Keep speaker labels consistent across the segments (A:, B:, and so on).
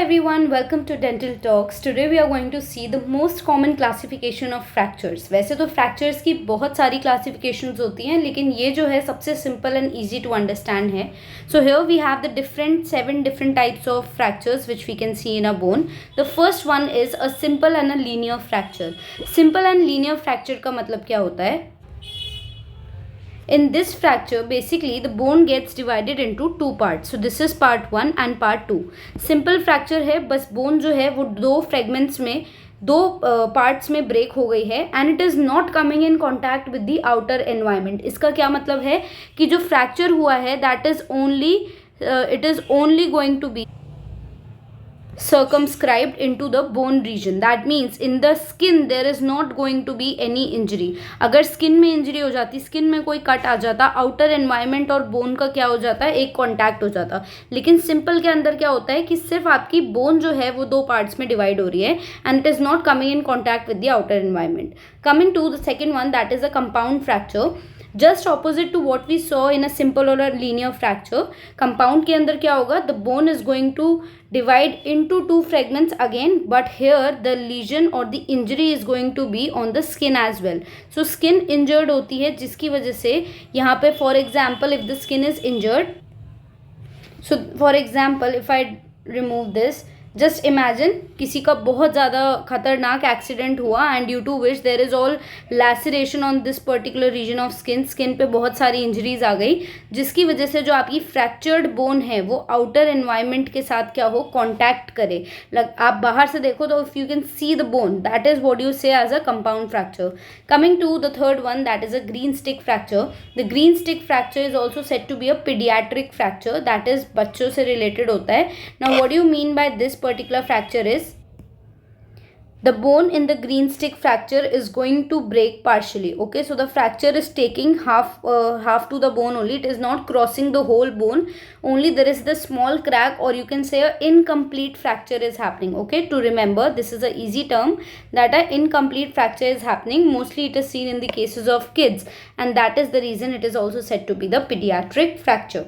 A: everyone, welcome to Dental Talks. Today we are going to see the most common classification of fractures. वैसे तो fractures की बहुत सारी classifications होती हैं, लेकिन ये जो है सबसे simple and easy to understand है. So here we have the seven different types of fractures which we can see in a bone. The first one is a simple and a linear fracture. Simple and linear fracture का मतलब क्या होता है? In this fracture, basically the bone gets divided into two parts. So this is part 1 and part 2. Simple fracture है, बस bone जो है वो दो fragments में दो parts में break हो गई है and it is not coming in contact with the outer environment. इसका क्या मतलब है कि जो fracture हुआ है that is only it is only going to be circumscribed into the bone region. That means in the skin there is not going to be any injury. अगर skin में injury हो जाती, skin में कोई cut आ जाता, outer environment और bone का क्या हो जाता है, एक contact हो जाता. लेकिन simple के अंदर क्या होता है कि सिर्फ आपकी bone जो है वो दो parts में divide हो रही है and it is not coming in contact with the outer environment. Coming to the second one, that is a compound fracture. Just opposite to what we saw in a simple or a linear fracture. Compound के अंदर क्या होगा, the bone is going to divide into two fragments again, but here the lesion or the injury is going to be on the skin as well. So skin injured होती है जिसकी वजह से यहाँ पे for example if the skin is injured, so for example if I remove this, just imagine किसी का बहुत ज़्यादा खतरनाक एक्सीडेंट हुआ and due to which there is all laceration on this particular region of skin पे बहुत सारी injuries आ गई जिसकी वजह से जो आपकी फ्रैक्चर्ड बोन है वो आउटर एनवायरनमेंट के साथ क्या हो, कॉन्टैक्ट करे. आप बाहर से देखो तो if you can see the bone, that is what you say as a compound fracture. Coming to the third one, that is a green stick fracture. The green stick fracture is also said to be a paediatric fracture, that is बच्चों से related होता है. Now what you mean by this particular fracture is the bone in the green stick fracture is going to break partially. Okay, so the fracture is taking half to the bone only. It is not crossing the whole bone, only there is the small crack or you can say a incomplete fracture is happening. Okay, to remember, this is a easy term that a incomplete fracture is happening. Mostly it is seen in the cases of kids and that is the reason it is also said to be the pediatric fracture.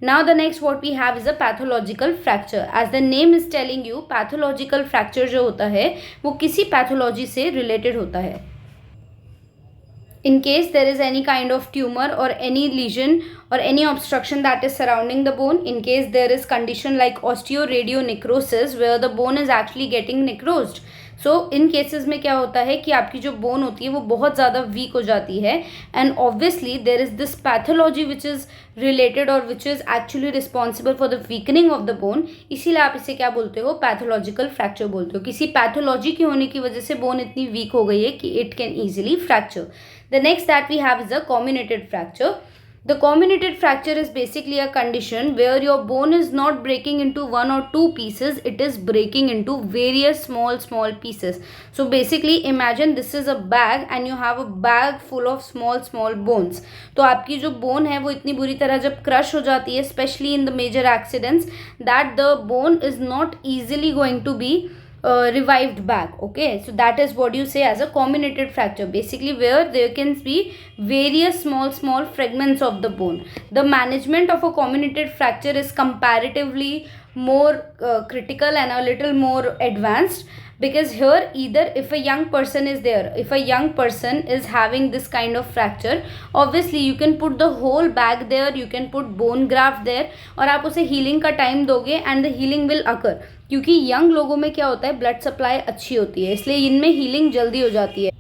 A: Now the next what we have is a pathological fracture. As the name is telling you, pathological fracture जो होता है वो किसी pathology से related होता है. In case there is any kind of tumor or any lesion or any obstruction that is surrounding the bone, in case there is condition like osteoradionecrosis where the bone is actually getting necrosed. So in cases में क्या होता है कि आपकी जो bone होती है वो बहुत ज़्यादा वीक हो जाती है and obviously there is this pathology which is related और which is actually responsible for the weakening of the bone. इसीलिए आप इसे क्या बोलते हो, पैथोलॉजिकल फ्रैक्चर बोलते हो. किसी पैथोलॉजी की होने की वजह से बोन इतनी वीक हो गई है कि it can easily fracture. The next that we have is a comminuted fracture. The comminuted fracture is basically a condition where your bone is not breaking into one or two pieces, it is breaking into various small pieces. So basically imagine this is a bag and you have a bag full of small bones. तो आपकी जो bone है वो इतनी बुरी तरह जब crush हो जाती है, especially in the major accidents, that the bone is not easily going to be revived back. Okay, so that is what you say as a comminuted fracture, basically where there can be various small fragments of the bone. The management of a comminuted fracture is comparatively more critical and a little more advanced, because here either if a young person is there, if a young person is having this kind of fracture, obviously you can put the whole bag there, you can put bone graft there और आप उसे healing का time दोगे and the healing will occur. क्योंकि young लोगों में क्या होता है, ब्लड सप्लाई अच्छी होती है इसलिए इनमें हीलिंग जल्दी हो जाती है.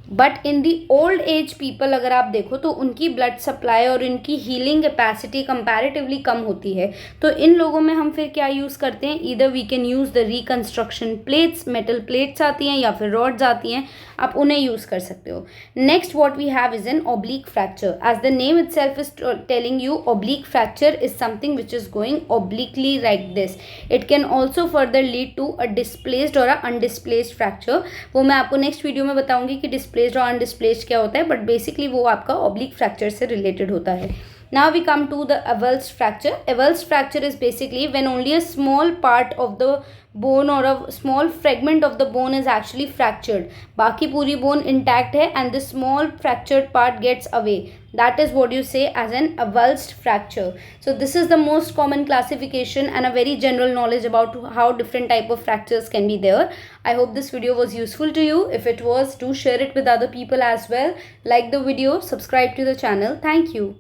A: But in the old age people अगर आप देखो तो उनकी ब्लड सप्लाई और इनकी हीलिंग कैपेसिटी कंपैरेटिवली कम होती है. तो इन लोगों में हम फिर क्या यूज़ करते हैं, either we can use the reconstruction plates, metal plates आती हैं या फिर रॉड्स आती हैं, आप उन्हें यूज़ कर सकते हो. Next what we have is an oblique fracture. As the name itself is telling you, oblique fracture is something which is going obliquely like this. It can also further lead to a displaced or a अनडिस्प्लेस्ड fracture. वो मैं आपको next video में बताऊंगी कि displaced और अनडिस्प्लेस्ड क्या होता है, बट बेसिकली वो आपका ऑब्लिक फ्रैक्चर से रिलेटेड होता है. Now we come to the avulsed fracture. Avulsed fracture is basically when only a small part of the bone or a small fragment of the bone is actually fractured. बाकी पूरी bone intact है and the small fractured part gets away. That is what you say as an avulsed fracture. So this is the most common classification and a very general knowledge about how different type of fractures can be there. I hope this video was useful to you. If it was, do share it with other people as well. Like the video, subscribe to the channel. Thank you.